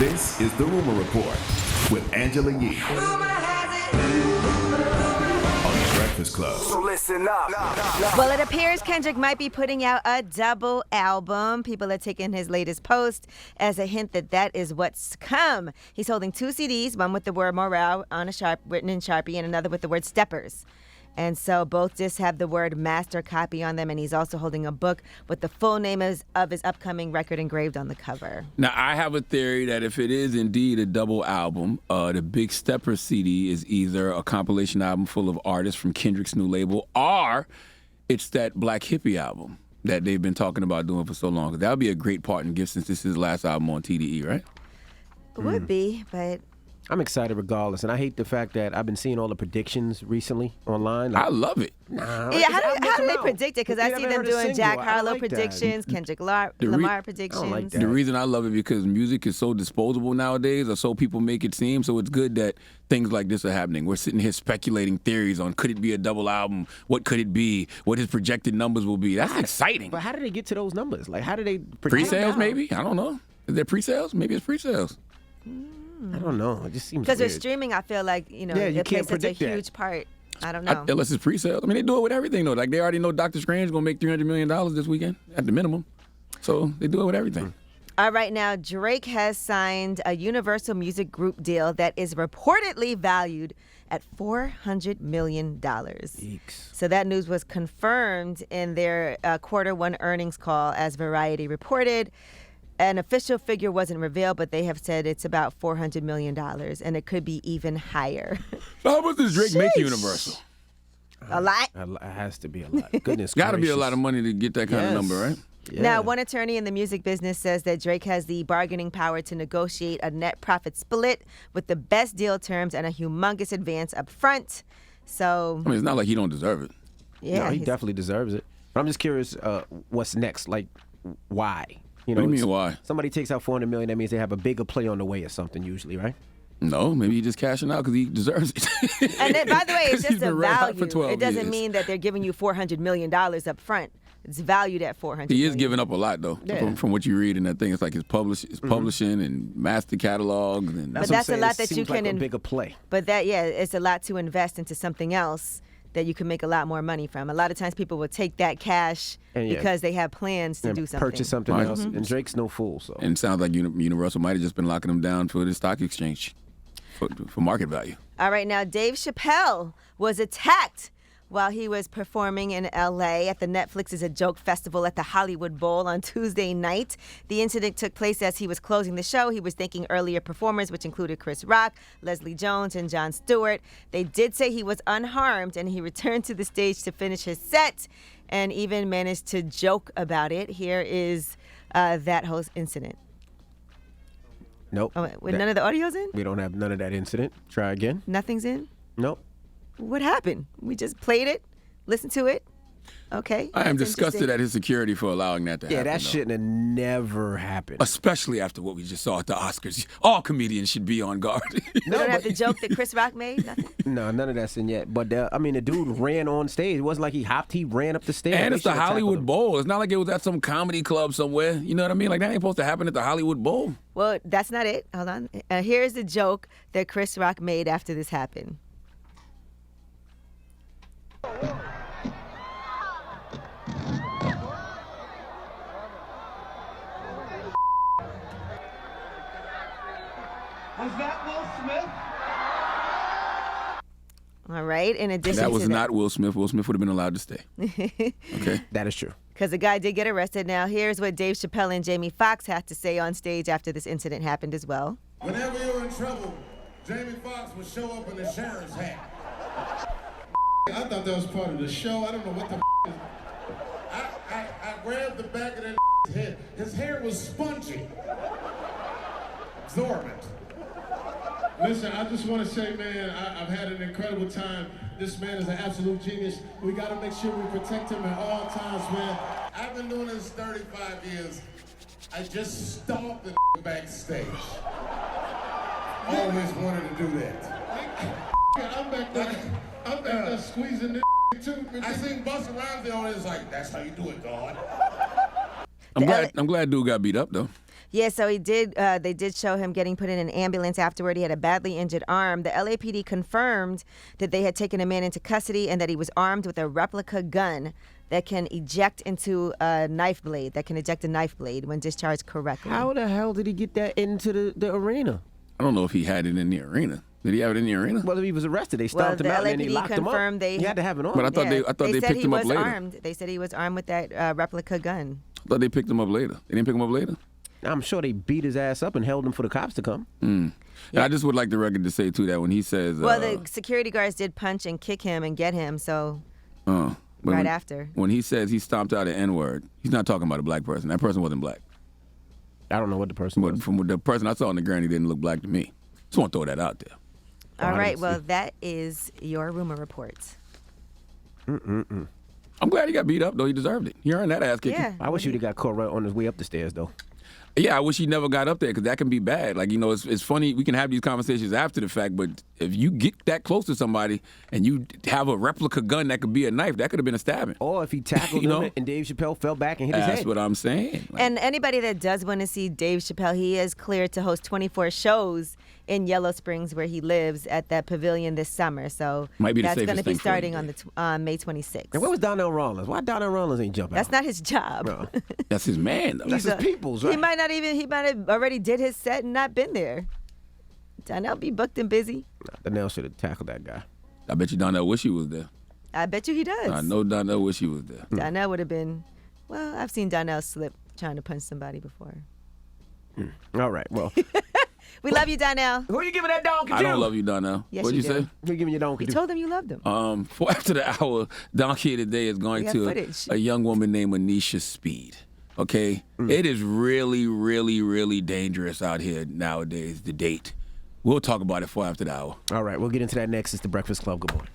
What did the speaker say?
This is the Rumor Report with Angela Yee on The Breakfast Club. So listen up. Well, it appears Kendrick might be putting out a double album. People are taking his latest post as a hint that that is what's to come. He's holding 2 CDs, one with the word morale on written in Sharpie, and another with the word steppers. And so both discs have the word master copy on them, and he's also holding a book with the full name of his upcoming record engraved on the cover. Now, I have a theory that if it is indeed a double album, the Big Stepper CD is either a compilation album full of artists from Kendrick's new label, or it's that Black Hippie album that they've been talking about doing for so long. That would be a great parting gift since this is his last album on TDE, right? Would be, but... I'm excited regardless, and I hate the fact that I've been seeing all the predictions recently online. I love it. Yeah, how do they predict it? Because I see them doing Jack Harlow predictions, Kendrick Lamar predictions. I don't like that. The reason I love it because music is so disposable nowadays, or so people make it seem. So it's good that things like this are happening. We're sitting here speculating theories on could it be a double album? What could it be? What his projected numbers will be? That's exciting. But how do they get to those numbers? Like, how do they predict Pre-sales, now? maybe? I don't know. Is there pre-sales? Maybe it's pre-sales. I don't know. It just seems Because weird. they're streaming, I feel like, you can't plays such a predict that. huge part. I don't know. Unless it's pre-sales. I mean, they do it with everything, though. Like, they already know Dr. Strange is going to make $300 million this weekend, at the minimum. So they do it with everything. All right, now, Drake has signed a Universal Music Group deal that is reportedly valued at $400 million. Eeks. So that news was confirmed in their quarter one earnings call, as Variety reported. An official figure wasn't revealed, but they have said it's about $400 million, and it could be even higher. So how much does Drake make Sheesh. Universal? A lot. It has to be a lot. Goodness Got to be a gracious. lot of money to get that kind of number, right? Yeah. Now, one attorney in the music business says that Drake has the bargaining power to negotiate a net profit split with the best deal terms and a humongous advance up front. So, I mean, it's not like he don't deserve it. yeah. No, he he's- definitely deserves it. But I'm just curious, what's next? Like, why? What do you mean, why? Somebody takes out $400 million. That means they have a bigger play on the way or something. Usually, right? No, maybe he's just cashing out because he deserves it. And then, by the way, it's 'Cause he's just a been red hot for value. 12 It doesn't years. mean that they're giving you $400 million up front. It's valued at $400 He million. is giving up a lot, though, Yeah. from what you read in that thing. It's like his publishing and master catalogs. And But what I'm that's a saying. lot It that you seems like can a bigger play. But that, yeah, it's a lot to invest into something else that you can make a lot more money from. A lot of times people will take that cash And yeah. because they have plans to And do something. purchase something Right. else. And Drake's no fool, so. And it sounds like Universal might have just been locking him down for the stock exchange for market value. All right, now Dave Chappelle was attacked while he was performing in L.A. at the Netflix is a Joke Festival at the Hollywood Bowl on Tuesday night. The incident took place as he was closing the show. He was thanking earlier performers, which included Chris Rock, Leslie Jones, and Jon Stewart. They did say he was unharmed, and he returned to the stage to finish his set and even managed to joke about it. Here is that whole incident. Nope. Oh, wait, none of the audio's in? We don't have none of that incident. Try again. Nothing's in? Nope. What happened? We just played it, listened to it. Okay. I am that's disgusted interesting. at his security for allowing that to Yeah, happen. that though. shouldn't have never happened. Especially after what we just saw at the Oscars. All comedians should be on guard. We don't have the joke that Chris Rock made? Nothing? No, none of that's in yet. But, I mean, the dude ran on stage. It wasn't like he hopped. He ran up the stairs. And They it's the should've tackled Hollywood him. Bowl. It's not like it was at some comedy club somewhere. You know what I mean? Like, that ain't supposed to happen at the Hollywood Bowl. Well, that's not it. Hold on. Here's the joke that Chris Rock made after this happened. Was that Will Smith? All right. In addition That to was not Will Smith. Will Smith would have been allowed to stay. Okay? That is true. Because the guy did get arrested. Now, here's what Dave Chappelle and Jamie Foxx had to say on stage after this incident happened as well. Whenever you're in trouble, Jamie Foxx would show up in the sheriff's hat. I thought that was part of the show. I don't know what the is. I grabbed the back of that head. His hair was spongy. Absorbent. Listen, I just want to say, man, I've had an incredible time. This man is an absolute genius. We got to make sure we protect him at all times, man. I've been doing this 35 years. I just stomped the backstage. Always wanted to do that. I'm back there squeezing this too. I seen Busta Rhymes there on it. It's like, that's how you do it, God. I'm glad dude got beat up, though. Yeah, so he did. They did show him getting put in an ambulance afterward. He had a badly injured arm. The LAPD confirmed that they had taken a man into custody and that he was armed with a replica gun that can eject into a knife blade. That can eject a knife blade when discharged correctly. How the hell did he get that into the arena? I don't know if he had it in the arena. Did he have it in the arena? Well, if he was arrested, they Well, stomped him the out and then they LAPD locked him up. confirmed He had to have it on. But I thought they said picked he him up was later. armed. They said he was armed with that replica gun. I thought they picked him up later. They didn't pick him up later? I'm sure they beat his ass up and held him for the cops to come. And I just would like the record to say, too, that when he says... Well, the security guards did punch and kick him and get him, so but after. When he says he stomped out an N-word, he's not talking about a black person. That person wasn't black. I don't know what the person But was. from the person I saw on the ground, he didn't look black to me. Just want to throw that out there. All right, see. well, that is your rumor report. I'm glad he got beat up, though. He deserved it. He earned that ass kicking. Yeah. I wish you'd have got caught right on his way up the stairs, though. Yeah, I wish he never got up there because that can be bad. Like, it's funny. We can have these conversations after the fact, but if you get that close to somebody and you have a replica gun that could be a knife, that could have been a stabbing. Or if he tackled him and Dave Chappelle fell back and hit his head. That's what I'm saying. Like, And anybody that does want to see Dave Chappelle, he is cleared to host 24 shows in Yellow Springs where he lives at that pavilion this summer. So Might be the that's going to safest be thing for starting him, on May 26th. And where was Donnell Rollins? Why Donnell Rollins ain't jumping That's out? not his job. No. that's his man, though. That's his people's, right? He might have already did his set and not been there. Donnell be booked and busy. Donnell should have tackled that guy. I bet you Donnell wish he was there. I bet you he does. I know Donnell wish he was there. Donnell would have been, well, I've seen Donnell slip trying to punch somebody before. All right, well. We love you, Donnell. Who you giving that donkey to? I don't love you, Donnell. Yes, What'd you you do. say? Who you giving your donkey You to? told him you loved him. For after the hour, Donkey of the Day is going We got to footage. a young woman named Anisha Speed. Okay? It is really, really, really dangerous out here nowadays to date. We'll talk about it for after the hour. All right, we'll get into that next. It's The Breakfast Club. Good morning.